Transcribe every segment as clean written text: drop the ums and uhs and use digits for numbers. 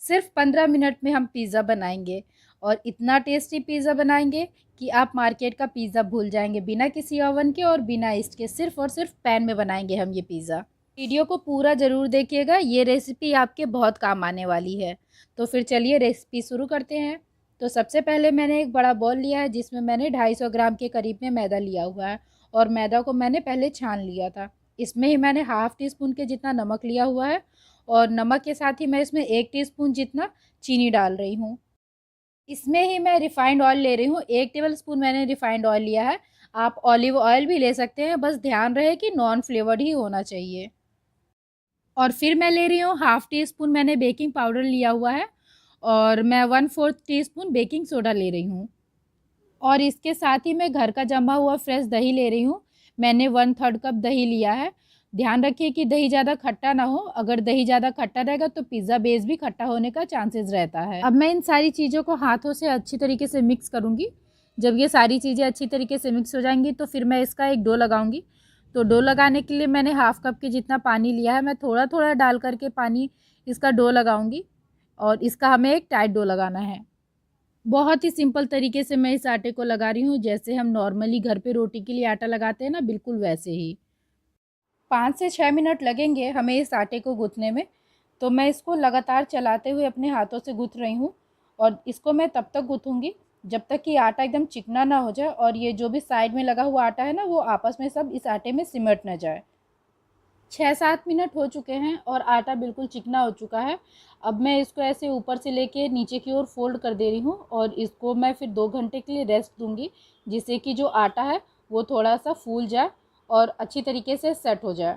सिर्फ 15 मिनट में हम पिज़्ज़ा बनाएंगे और इतना टेस्टी पिज़्ज़ा बनाएंगे कि आप मार्केट का पिज़्ज़ा भूल जाएंगे। बिना किसी ओवन के और बिना ईस्ट के सिर्फ और सिर्फ पैन में बनाएंगे हम ये पिज़्ज़ा। वीडियो को पूरा ज़रूर देखिएगा, ये रेसिपी आपके बहुत काम आने वाली है। तो फिर चलिए रेसिपी शुरू करते हैं। तो सबसे पहले मैंने एक बड़ा बॉल लिया है जिसमें मैंने 250 ग्राम के करीब में मैदा लिया हुआ है और मैदा को मैंने पहले छान लिया था। इसमें ही मैंने हाफ़ टी स्पून के जितना नमक लिया हुआ है और नमक के साथ ही मैं इसमें 1 टीस्पून जितना चीनी डाल रही हूँ। इसमें ही मैं रिफ़ाइंड ऑयल ले रही हूँ, 1 टेबलस्पून मैंने रिफ़ाइंड ऑयल लिया है। आप ऑलिव ऑयल भी ले सकते हैं, बस ध्यान रहे कि नॉन फ्लेवर्ड ही होना चाहिए। और फिर मैं ले रही हूँ हाफ़ टी स्पून मैंने बेकिंग पाउडर लिया हुआ है और मैं 1/4 टीस्पून बेकिंग सोडा ले रही हूँ। और इसके साथ ही मैं घर का जमा हुआ फ्रेश दही ले रही हूँ। मैंने 1/3 कप दही लिया है। ध्यान रखिए कि दही ज़्यादा खट्टा ना हो, अगर दही ज़्यादा खट्टा रहेगा तो पिज़्ज़ा बेस भी खट्टा होने का चांसेस रहता है। अब मैं इन सारी चीज़ों को हाथों से अच्छी तरीके से मिक्स करूँगी। जब ये सारी चीज़ें अच्छी तरीके से मिक्स हो जाएंगी तो फिर मैं इसका एक डो लगाऊंगी। तो डो लगाने के लिए मैंने हाफ़ कप के जितना पानी लिया है, मैं थोड़ा थोड़ा डाल करके पानी इसका डो लगाऊंगी और इसका हमें एक टाइट डो लगाना है। बहुत ही सिंपल तरीके से मैं इस आटे को लगा रही हूँ, जैसे हम नॉर्मली घर पे रोटी के लिए आटा लगाते हैं ना, बिल्कुल वैसे ही। 5 से 6 मिनट लगेंगे हमें इस आटे को गूँथने में। तो मैं इसको लगातार चलाते हुए अपने हाथों से गूँथ रही हूँ और इसको मैं तब तक गूँथूँगी जब तक कि आटा एकदम चिकना ना हो जाए और ये जो भी साइड में लगा हुआ आटा है ना, वो आपस में सब इस आटे में सिमट ना जाए। 6-7 मिनट हो चुके हैं और आटा बिल्कुल चिकना हो चुका है। अब मैं इसको ऐसे ऊपर से लेके नीचे की ओर फ़ोल्ड कर दे रही हूँ और इसको मैं फिर 2 घंटे के लिए रेस्ट दूँगी, जिससे कि जो आटा है वो थोड़ा-सा फूल जाए और अच्छी तरीके से सेट हो जाए।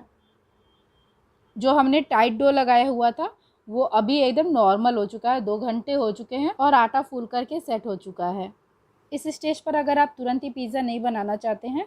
जो हमने टाइट डो लगाया हुआ था वो अभी एकदम नॉर्मल हो चुका है, 2 घंटे हो चुके हैं और आटा फूल करके सेट हो चुका है। इस स्टेज पर अगर आप तुरंत ही पिज़्ज़ा नहीं बनाना चाहते हैं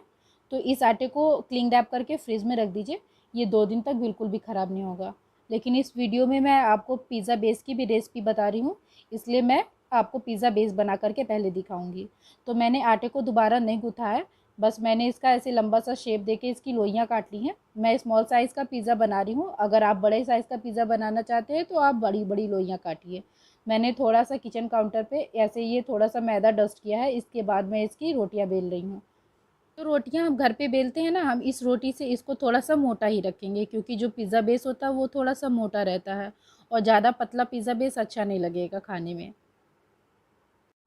तो इस आटे को क्लिंग रैप करके फ्रिज में रख दीजिए, ये 2 दिन तक बिल्कुल भी ख़राब नहीं होगा। लेकिन इस वीडियो में मैं आपको पिज़्ज़ा बेस की भी रेसिपी बता रही हूँ, इसलिए मैं आपको पिज़्ज़ा बेस बना करके पहले दिखाऊंगी। तो मैंने आटे को दोबारा नहीं गूँथा है, बस मैंने इसका ऐसे लंबा सा शेप देके इसकी लोइयाँ काट ली हैं। मैं स्मॉल साइज़ का पिज़्ज़ा बना रही हूँ, अगर आप बड़े साइज़ का पिज़्ज़ा बनाना चाहते हैं तो आप बड़ी बड़ी लोइयाँ काटिए। मैंने थोड़ा सा किचन काउंटर पे ऐसे ये थोड़ा सा मैदा डस्ट किया है, इसके बाद मैं इसकी रोटियां बेल रही हूँ। तो रोटियां हम घर पे बेलते हैं ना, हम इस रोटी से इसको थोड़ा सा मोटा ही रखेंगे क्योंकि जो पिज़्ज़ा बेस होता है वो थोड़ा सा मोटा रहता है और ज़्यादा पतला पिज़्ज़ा बेस अच्छा नहीं लगेगा खाने में।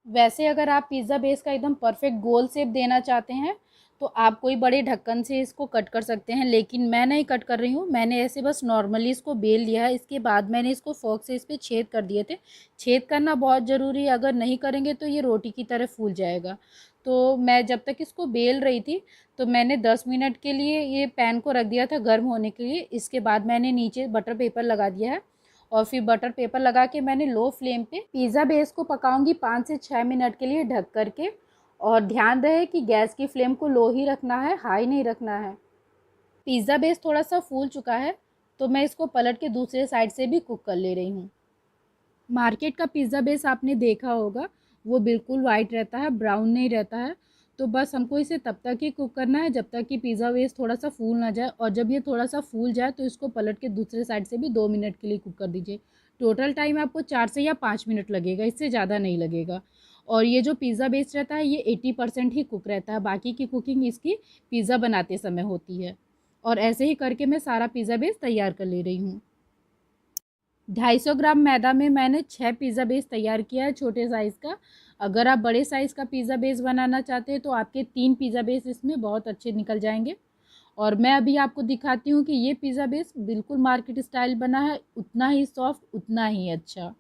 वैसे अगर आप पिज़्ज़ा बेस का एकदम परफेक्ट गोल शेप देना चाहते हैं तो आप कोई बड़े ढक्कन से इसको कट कर सकते हैं, लेकिन मैं नहीं कट कर रही हूँ। मैंने ऐसे बस नॉर्मली इसको बेल लिया है। इसके बाद मैंने इसको फोर्क से इस पर छेद कर दिए थे। छेद करना बहुत ज़रूरी है, अगर नहीं करेंगे तो ये रोटी की तरह फूल जाएगा। तो मैं जब तक इसको बेल रही थी तो मैंने 10 मिनट के लिए ये पैन को रख दिया था गर्म होने के लिए। इसके बाद मैंने नीचे बटर पेपर लगा दिया है और फिर बटर पेपर लगा के मैंने लो फ्लेम पे पिज़्ज़ा बेस को पकाऊंगी 5 से 6 मिनट के लिए ढक करके। और ध्यान रहे कि गैस की फ्लेम को लो ही रखना है, हाई नहीं रखना है। पिज़्ज़ा बेस थोड़ा सा फूल चुका है तो मैं इसको पलट के दूसरे साइड से भी कुक कर ले रही हूँ। मार्केट का पिज़्ज़ा बेस आपने देखा होगा, वो बिल्कुल वाइट रहता है, ब्राउन नहीं रहता है। तो बस हमको इसे तब तक ही कुक करना है जब तक कि पिज़्ज़ा बेस थोड़ा सा फूल ना जाए, और जब ये थोड़ा सा फूल जाए तो इसको पलट के दूसरे साइड से भी 2 मिनट के लिए कुक कर दीजिए। टोटल टाइम आपको 4 से या 5 मिनट लगेगा, इससे ज़्यादा नहीं लगेगा। और ये जो पिज़्ज़ा बेस रहता है ये 80% ही कुक रहता है, बाकी की कुकिंग इसकी पिज़्ज़ा बनाते समय होती है। और ऐसे ही करके मैं सारा पिज़्ज़ा बेस तैयार कर ले रही हूँ। 250 ग्राम मैदा में मैंने 6 पिज़्ज़ा बेस तैयार किया है छोटे साइज़ का। अगर आप बड़े साइज़ का पिज़्ज़ा बेस बनाना चाहते हैं तो आपके 3 पिज़्ज़ा बेस इसमें बहुत अच्छे निकल जाएंगे। और मैं अभी आपको दिखाती हूँ कि ये पिज़्ज़ा बेस बिल्कुल मार्केट स्टाइल बना है, उतना ही सॉफ्ट, उतना ही अच्छा।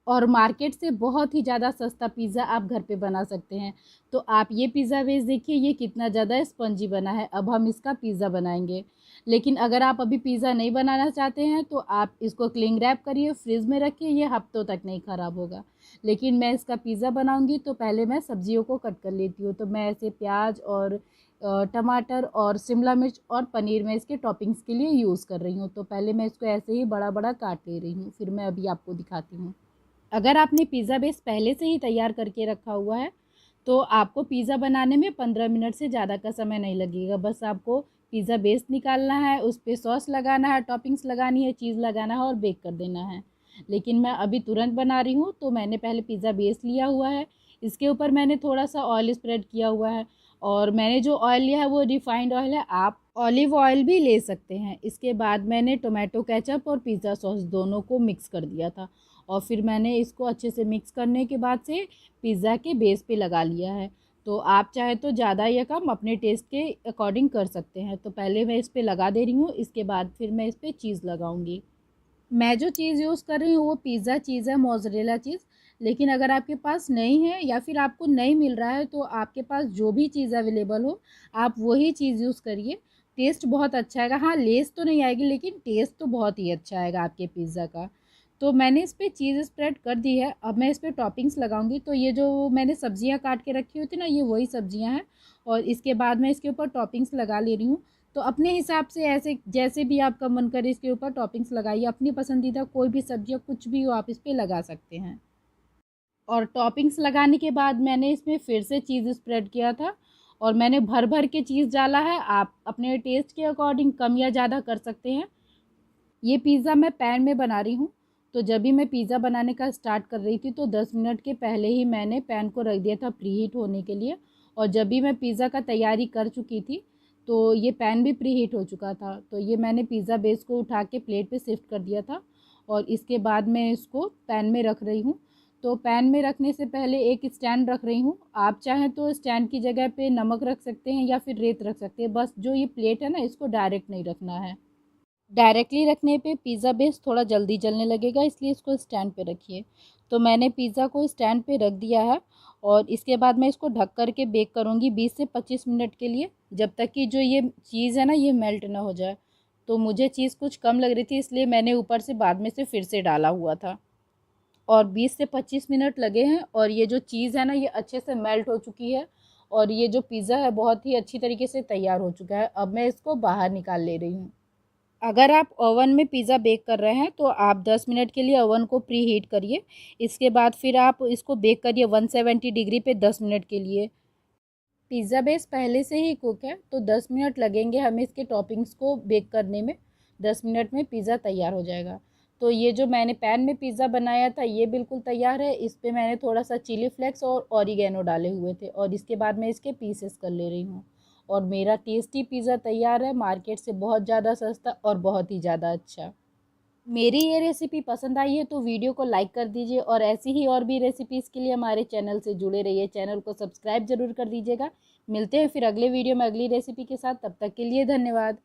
और मार्केट से बहुत ही ज़्यादा सस्ता पिज़्ज़ा आप घर पे बना सकते हैं। तो आप ये पिज़्ज़ा बेस देखिए, ये कितना ज़्यादा स्पंजी बना है। अब हम इसका पिज़्ज़ा बनाएंगे। लेकिन अगर आप अभी पिज़्ज़ा नहीं बनाना चाहते हैं तो आप इसको क्लिंग रैप करिए, फ्रिज में रखिए, ये हफ्तों तक नहीं ख़राब होगा। लेकिन मैं इसका पिज़्ज़ा बनाऊंगी तो पहले मैं सब्जियों को कट कर लेती हूँ। तो मैं ऐसे प्याज और टमाटर और शिमला मिर्च और पनीर में इसके टॉपिंग्स के लिए यूज़ कर रही हूँ। तो पहले मैं इसको ऐसे ही बड़ा बड़ा काट ले रही हूँ, फिर मैं अभी आपको दिखाती हूँ। अगर आपने पिज़्ज़ा बेस पहले से ही तैयार करके रखा हुआ है तो आपको पिज़्ज़ा बनाने में 15 मिनट से ज़्यादा का समय नहीं लगेगा। बस आपको पिज़्ज़ा बेस निकालना है, उस पे सॉस लगाना है, टॉपिंग्स लगानी है, चीज़ लगाना है और बेक कर देना है। लेकिन मैं अभी तुरंत बना रही हूँ, तो मैंने पहले पिज़्ज़ा बेस लिया हुआ है, इसके ऊपर मैंने थोड़ा सा ऑयल स्प्रेड किया हुआ है और मैंने जो ऑयल लिया है वो रिफाइंड ऑयल है, आप ऑलिव ऑयल भी ले सकते हैं। इसके बाद मैंने टोमेटो केचप और पिज़्ज़ा सॉस दोनों को मिक्स कर दिया था और फिर मैंने इसको अच्छे से मिक्स करने के बाद से पिज़्ज़ा के बेस पे लगा लिया है। तो आप चाहे तो ज़्यादा या कम अपने टेस्ट के अकॉर्डिंग कर सकते हैं। तो पहले मैं इस पे लगा दे रही हूँ, इसके बाद फिर मैं इस पे चीज़ लगाऊंगी। मैं जो चीज़ यूज़ कर रही हूँ वो पिज़्ज़ा चीज़ है, मोज़रेला चीज़। लेकिन अगर आपके पास नहीं है या फिर आपको नहीं मिल रहा है तो आपके पास जो भी चीज़ अवेलेबल हो आप वही चीज़ यूज़ करिए, टेस्ट बहुत अच्छा आएगा। हाँ, लेस तो नहीं आएगी लेकिन टेस्ट तो बहुत ही अच्छा आएगा आपके पिज़्ज़ा का। तो मैंने इस पे चीज़ स्प्रेड कर दी है, अब मैं इस पे टॉपिंग्स लगाऊंगी। तो ये जो मैंने सब्जियां काट के रखी हुई थी ना, ये वही सब्जियां हैं और इसके बाद मैं इसके ऊपर टॉपिंग्स लगा ले रही हूँ। तो अपने हिसाब से ऐसे जैसे भी आपका मन करे इसके ऊपर टॉपिंग्स लगाइए, अपनी पसंदीदा कोई भी सब्जी या कुछ भी हो आप इस पे लगा सकते हैं। और टॉपिंग्स लगाने के बाद मैंने इसमें फिर से चीज़ स्प्रेड किया था और मैंने भर भर के चीज़ डाला है, आप अपने टेस्ट के अकॉर्डिंग कम या ज़्यादा कर सकते हैं। ये पिज़्ज़ा मैं पैन में बना रही हूँ। तो जब भी मैं पिज़्ज़ा बनाने का स्टार्ट कर रही थी तो 10 मिनट के पहले ही मैंने पैन को रख दिया था प्री हीट होने के लिए। और जब भी मैं पिज़्ज़ा का तैयारी कर चुकी थी तो ये पैन भी प्री हीट हो चुका था। तो ये मैंने पिज़्ज़ा बेस को उठा के प्लेट पे शिफ्ट कर दिया था और इसके बाद मैं इसको पैन में रख रही हूँ। तो पैन में रखने से पहले एक स्टैंड रख रही हूँ, आप चाहें तो स्टैंड की जगह पे नमक रख सकते हैं या फिर रेत रख सकते हैं। बस जो ये प्लेट है ना, इसको डायरेक्ट नहीं रखना है। डायरेक्टली रखने पे पिज़्ज़ा बेस थोड़ा जल्दी जलने लगेगा, इसलिए इसको स्टैंड पे रखिए। तो मैंने पिज़्ज़ा को स्टैंड पे रख दिया है और इसके बाद मैं इसको ढक कर के बेक करूँगी 20 से 25 मिनट के लिए, जब तक कि जो ये चीज़ है ना ये मेल्ट ना हो जाए। तो मुझे चीज़ कुछ कम लग रही थी इसलिए मैंने ऊपर से बाद में से फिर से डाला हुआ था और 20 से 25 मिनट लगे हैं और ये जो चीज़ है ना ये अच्छे से मेल्ट हो चुकी है और ये जो पिज़्ज़ा है बहुत ही अच्छी तरीके से तैयार हो चुका है। अब मैं इसको बाहर निकाल ले रही हूँ। अगर आप ओवन में पिज़्ज़ा बेक कर रहे हैं तो आप 10 मिनट के लिए ओवन को प्री हीट करिए। इसके बाद फिर आप इसको बेक करिए 170 डिग्री पे 10 मिनट के लिए। पिज़्ज़ा बेस पहले से ही कुक है तो 10 मिनट लगेंगे हमें इसके टॉपिंग्स को बेक करने में। 10 मिनट में पिज़्ज़ा तैयार हो जाएगा। तो ये जो मैंने पैन में पिज़्ज़ा बनाया था ये बिल्कुल तैयार है। इस पर मैंने थोड़ा सा चिली फ्लेक्स और ऑरिगेनो डाले हुए थे और इसके बाद मैं इसके पीसेस कर ले रही हूँ और मेरा टेस्टी पिज़्ज़ा तैयार है, मार्केट से बहुत ज़्यादा सस्ता और बहुत ही ज़्यादा अच्छा। मेरी ये रेसिपी पसंद आई है तो वीडियो को लाइक कर दीजिए और ऐसी ही और भी रेसिपीज़ के लिए हमारे चैनल से जुड़े रहिए। चैनल को सब्सक्राइब ज़रूर कर दीजिएगा। मिलते हैं फिर अगले वीडियो में अगली रेसिपी के साथ, तब तक के लिए धन्यवाद।